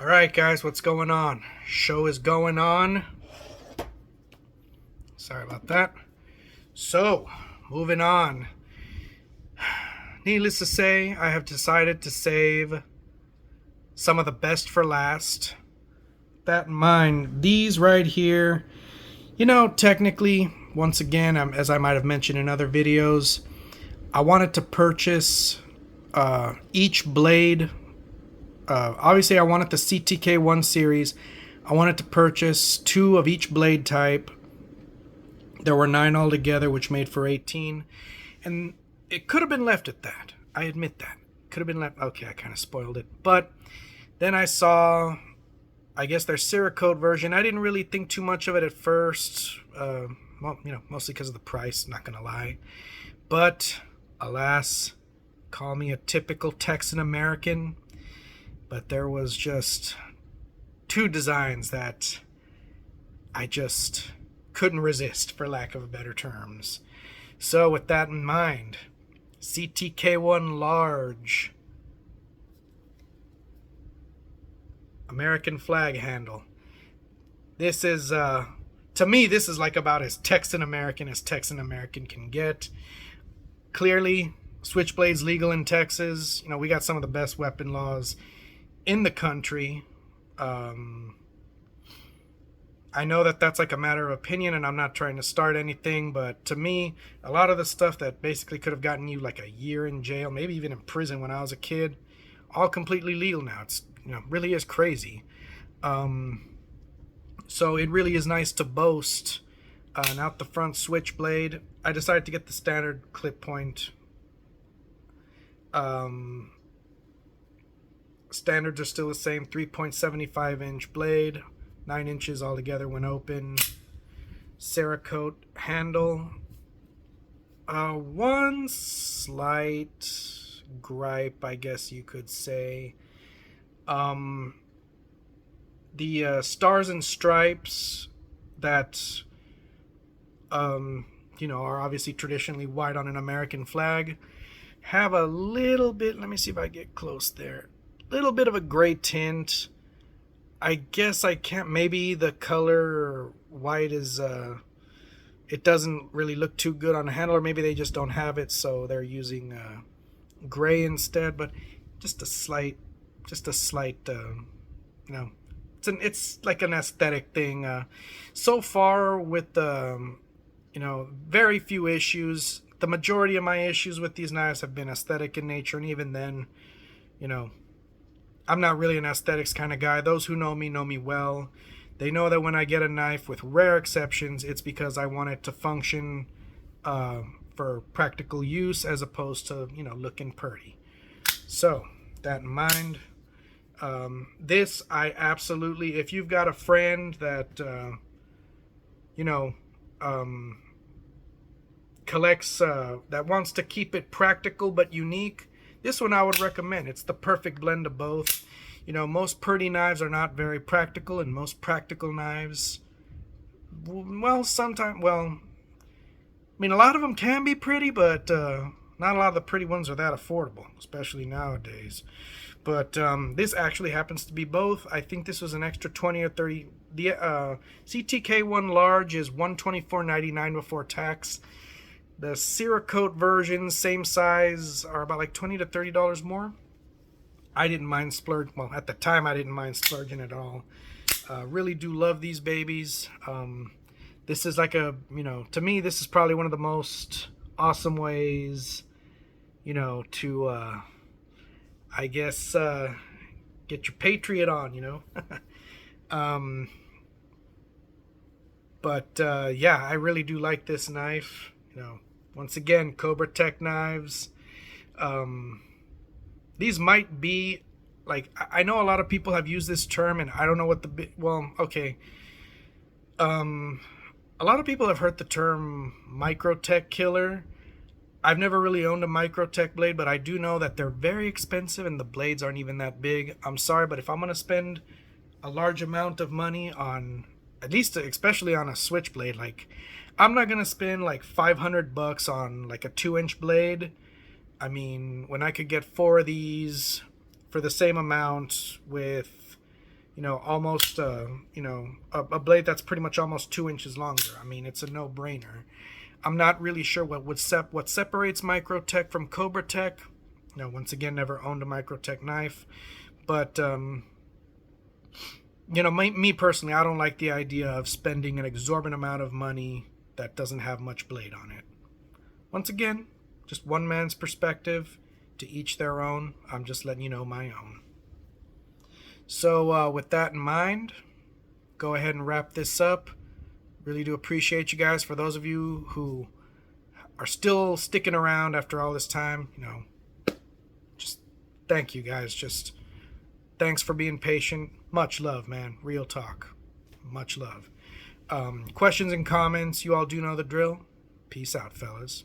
All right, guys, what's going on? Show is going on. Sorry about that. So, moving on. Needless to say, I have decided to save some of the best for last. That in mind, these right here, technically, once again, as I might have mentioned in other videos, I wanted to purchase each blade. Obviously, I wanted the CTK-1 series. I wanted to purchase 2 of each blade type. There were 9 altogether, which made for 18. And it could have been left at that. I admit that. Could have been left. Okay, I kind of spoiled it. But then I saw, I guess, their Cerakote version. I didn't really think too much of it at first. Mostly because of the price, not going to lie. But, alas, call me a typical Texan American. But there was just 2 designs that I just couldn't resist, for lack of better terms. So with that in mind, CTK-1 large American flag handle. This is, to me, this is like about as Texan American can get. Clearly, switchblades legal in Texas. We got some of the best weapon laws in the country. I know that that's like a matter of opinion, and I'm not trying to start anything, but to me, a lot of the stuff that basically could have gotten you like a year in jail, maybe even in prison when I was a kid, all completely legal now. It's really is crazy. So it really is nice to boast an out the front switchblade. I decided to get the standard clip point. Standards are still the same, 3.75 inch blade, 9 inches altogether when open. Cerakote handle. One slight gripe, I guess you could say. The stars and stripes that are obviously traditionally white on an American flag have a little bit, let me see if I get close there, little bit of a gray tint. I guess I can't, maybe the color white is it doesn't really look too good on the handle, or maybe they just don't have it, so they're using gray instead. But just a slight it's like an aesthetic thing. So far with very few issues. The majority of my issues with these knives have been aesthetic in nature, and even then, I'm not really an aesthetics kind of guy. Those who know me well. They know that when I get a knife, with rare exceptions, it's because I want it to function for practical use as opposed to, looking pretty. So, that in mind, this I absolutely, if you've got a friend that, collects, that wants to keep it practical but unique, this one I would recommend. It's the perfect blend of both. Most pretty knives are not very practical, and most practical knives, sometimes, a lot of them can be pretty, but not a lot of the pretty ones are that affordable, especially nowadays. But this actually happens to be both. I think this was an extra 20 or 30. The CTK-1 large is $124.99 before tax. The Cerakote versions, same size, are about like $20 to $30 more. I didn't mind splurging. Well, at the time, I didn't mind splurging at all. Really do love these babies. This is like to me, this is probably one of the most awesome ways, to, I guess, get your Patriot on, But, yeah, I really do like this knife. Once again, Cobratec knives. These might be, like, I know a lot of people have used this term, and I don't know what okay. A lot of people have heard the term Microtech killer. I've never really owned a Microtech blade, but I do know that they're very expensive and the blades aren't even that big. I'm sorry, but if I'm going to spend a large amount of money on, at least especially on a switchblade, like, I'm not going to spend like $500 on like a 2-inch blade. I mean, when I could get 4 of these for the same amount with almost, a blade that's pretty much almost 2 inches longer. I mean, it's a no-brainer. I'm not really sure what separates Microtech from Cobratec. Once again, never owned a Microtech knife, but me personally, I don't like the idea of spending an exorbitant amount of money that doesn't have much blade on it. Once again, just one man's perspective, to each their own. I'm just letting you know my own. So with that in mind, go ahead and wrap this up. Really do appreciate you guys. For those of you who are still sticking around after all this time, just thank you guys. Just thanks for being patient. Much love, man. Real talk. Much love. Questions and comments, you all do know the drill. Peace out, fellas.